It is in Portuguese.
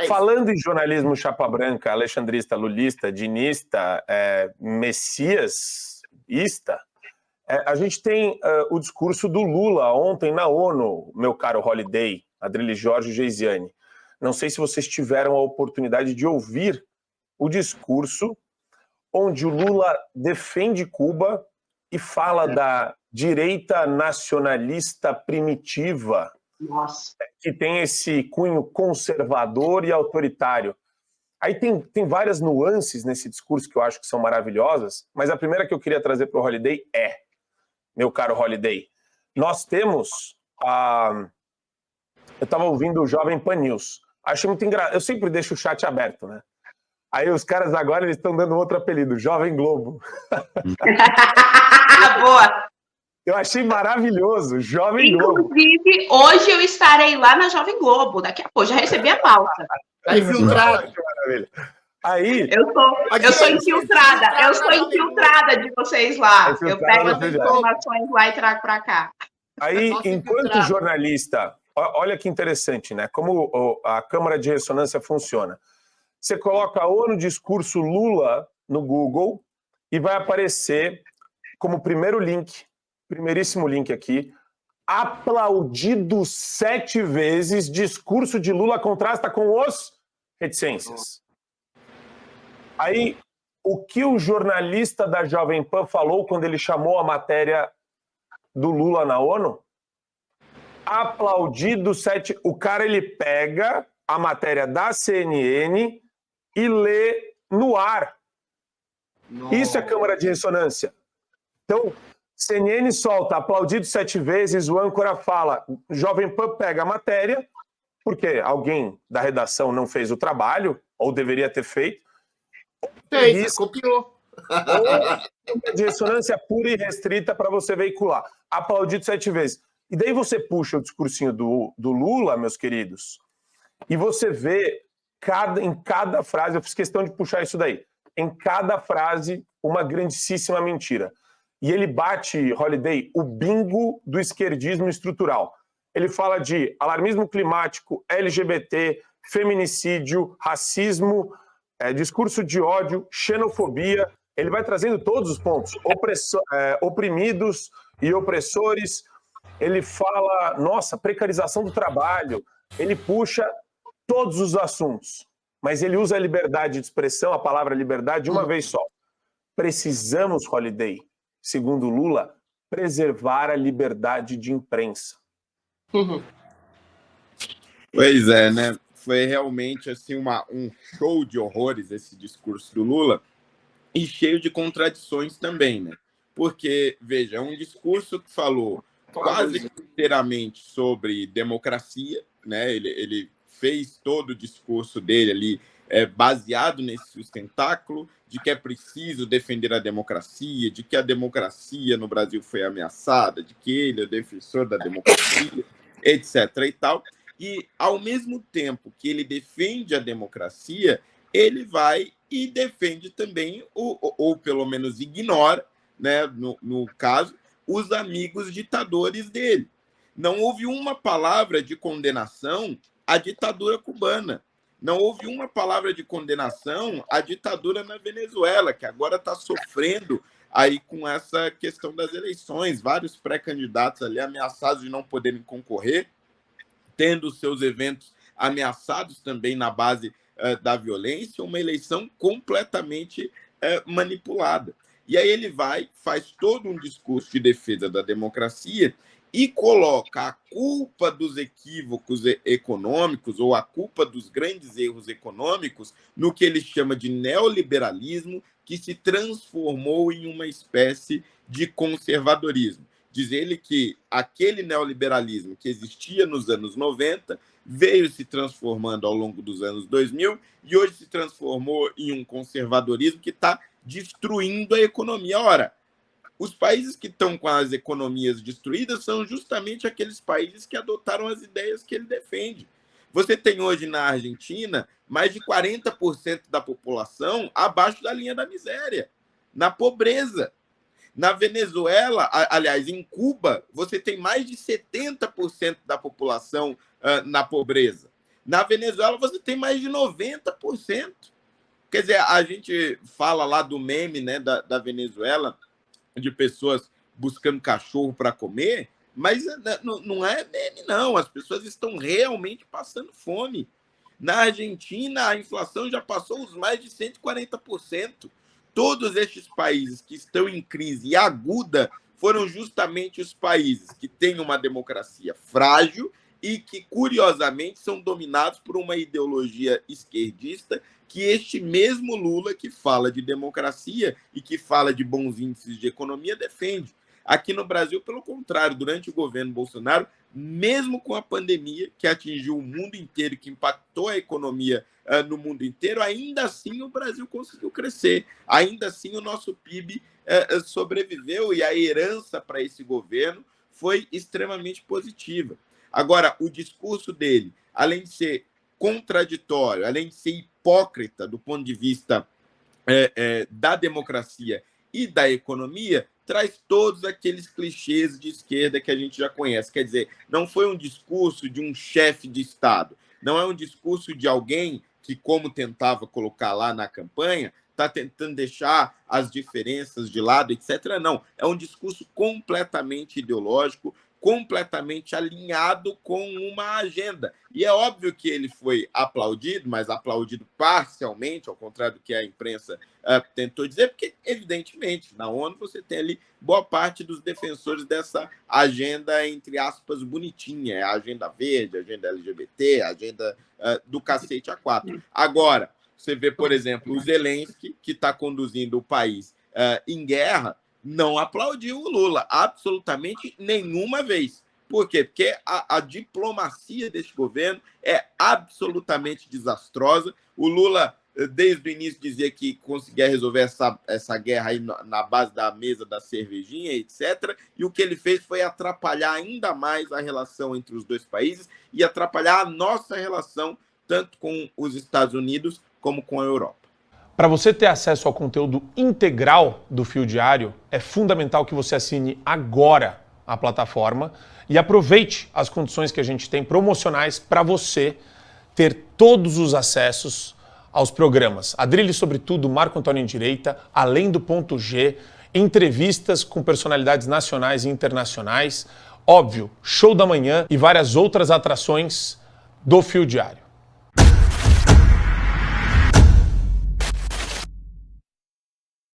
Falando em jornalismo chapa branca, alexandrista, lulista, dinista, messiasista, a gente tem o discurso do Lula ontem na ONU, meu caro Holiday, Adrilles Jorge e Geisiane. Não sei se vocês tiveram a oportunidade de ouvir o discurso onde o Lula defende Cuba e fala da direita nacionalista primitiva, que tem esse cunho conservador e autoritário. Aí tem várias nuances nesse discurso que eu acho que são maravilhosas, mas a primeira que eu queria trazer para o Holiday meu caro Holiday, nós temos eu estava ouvindo o Jovem Pan News. Achei muito engraçado. Eu sempre deixo o chat aberto, né? Aí os caras agora eles estão dando outro apelido, Jovem Globo. Boa! Eu achei maravilhoso, Jovem Globo. Inclusive, hoje eu estarei lá na Jovem Globo, daqui a pouco, já recebi a pauta. Tá infiltrado. Que maravilha. Aí, eu sou infiltrada de vocês lá. Eu pego as informações lá e trago para cá. Aí, enquanto jornalista, olha que interessante, né? Como a Câmara de Ressonância funciona. Você coloca ONU Discurso Lula no Google e vai aparecer como primeiríssimo link aqui, aplaudido 7 vezes, discurso de Lula contrasta com os reticências. Aí, o que o jornalista da Jovem Pan falou quando ele chamou a matéria do Lula na ONU? Aplaudido 7... O cara, ele pega a matéria da CNN e lê no ar. Nossa. Isso é Câmara de Ressonância. Então, CNN solta aplaudido 7 vezes, o âncora fala, Jovem Pan pega a matéria, porque alguém da redação não fez o trabalho, ou deveria ter feito. Copiou. Ou de ressonância pura e restrita para você veicular. Aplaudido 7 vezes. E daí você puxa o discursinho do Lula, meus queridos, e você vê em cada frase, eu fiz questão de puxar isso daí, em cada frase uma grandíssima mentira. E ele bate, Holiday, o bingo do esquerdismo estrutural. Ele fala de alarmismo climático, LGBT, feminicídio, racismo, discurso de ódio, xenofobia. Ele vai trazendo todos os pontos. Oprimidos e opressores. Ele fala, precarização do trabalho. Ele puxa todos os assuntos. Mas ele usa a liberdade de expressão, a palavra liberdade, de uma vez só. Precisamos, Holiday, segundo Lula, preservar a liberdade de imprensa. Pois é, né? Foi realmente assim, um show de horrores esse discurso do Lula e cheio de contradições também, né? Porque, veja, é um discurso que falou quase inteiramente sobre democracia, né? Ele fez todo o discurso dele ali baseado nesse sustentáculo de que é preciso defender a democracia, de que a democracia no Brasil foi ameaçada, de que ele é o defensor da democracia, etc. e tal. E, ao mesmo tempo que ele defende a democracia, ele vai e defende também, ou pelo menos ignora, né, no caso, os amigos ditadores dele. Não houve uma palavra de condenação à ditadura cubana. Não houve uma palavra de condenação à ditadura na Venezuela, que agora está sofrendo aí com essa questão das eleições. Vários pré-candidatos ali ameaçados de não poderem concorrer, tendo seus eventos ameaçados também na base da violência, uma eleição completamente manipulada. E aí ele faz todo um discurso de defesa da democracia e coloca a culpa dos equívocos econômicos ou a culpa dos grandes erros econômicos no que ele chama de neoliberalismo, que se transformou em uma espécie de conservadorismo. Diz ele que aquele neoliberalismo que existia nos anos 90 veio se transformando ao longo dos anos 2000 e hoje se transformou em um conservadorismo que está destruindo a economia. Ora, os países que estão com as economias destruídas são justamente aqueles países que adotaram as ideias que ele defende. Você tem hoje na Argentina mais de 40% da população abaixo da linha da miséria, na pobreza. Na Venezuela, aliás, em Cuba, você tem mais de 70% da população na pobreza. Na Venezuela, você tem mais de 90%. Quer dizer, a gente fala lá do meme, né, da Venezuela, de pessoas buscando cachorro para comer, mas não é meme, não. As pessoas estão realmente passando fome. Na Argentina, a inflação já passou os mais de 140%. Todos estes países que estão em crise aguda foram justamente os países que têm uma democracia frágil e que, curiosamente, são dominados por uma ideologia esquerdista que este mesmo Lula, que fala de democracia e que fala de bons índices de economia, defende. Aqui no Brasil, pelo contrário, durante o governo Bolsonaro, mesmo com a pandemia que atingiu o mundo inteiro, que impactou a economia no mundo inteiro, ainda assim o Brasil conseguiu crescer, ainda assim o nosso PIB sobreviveu e a herança para esse governo foi extremamente positiva. Agora, o discurso dele, além de ser contraditório, além de ser hipócrita do ponto de vista da democracia e da economia, traz todos aqueles clichês de esquerda que a gente já conhece. Quer dizer, não foi um discurso de um chefe de Estado, não é um discurso de alguém que, como tentava colocar lá na campanha, está tentando deixar as diferenças de lado, etc. Não, é um discurso completamente ideológico, completamente alinhado com uma agenda. E é óbvio que ele foi aplaudido, mas aplaudido parcialmente, ao contrário do que a imprensa tentou dizer, porque, evidentemente, na ONU você tem ali boa parte dos defensores dessa agenda, entre aspas, bonitinha, a agenda verde, a agenda LGBT, a agenda do cacete A4. Agora, você vê, por exemplo, o Zelensky, que está conduzindo o país em guerra, não aplaudiu o Lula absolutamente nenhuma vez. Por quê? Porque a diplomacia deste governo é absolutamente desastrosa. O Lula, desde o início, dizia que conseguia resolver essa guerra aí na base da mesa da cervejinha, etc. E o que ele fez foi atrapalhar ainda mais a relação entre os dois países e atrapalhar a nossa relação tanto com os Estados Unidos como com a Europa. Para você ter acesso ao conteúdo integral do Fio Diário, é fundamental que você assine agora a plataforma e aproveite as condições que a gente tem promocionais para você ter todos os acessos aos programas. A Drilha sobre Tudo, Marco Antônio em Direita, Além do Ponto G, entrevistas com personalidades nacionais e internacionais, óbvio, Show da Manhã e várias outras atrações do Fio Diário.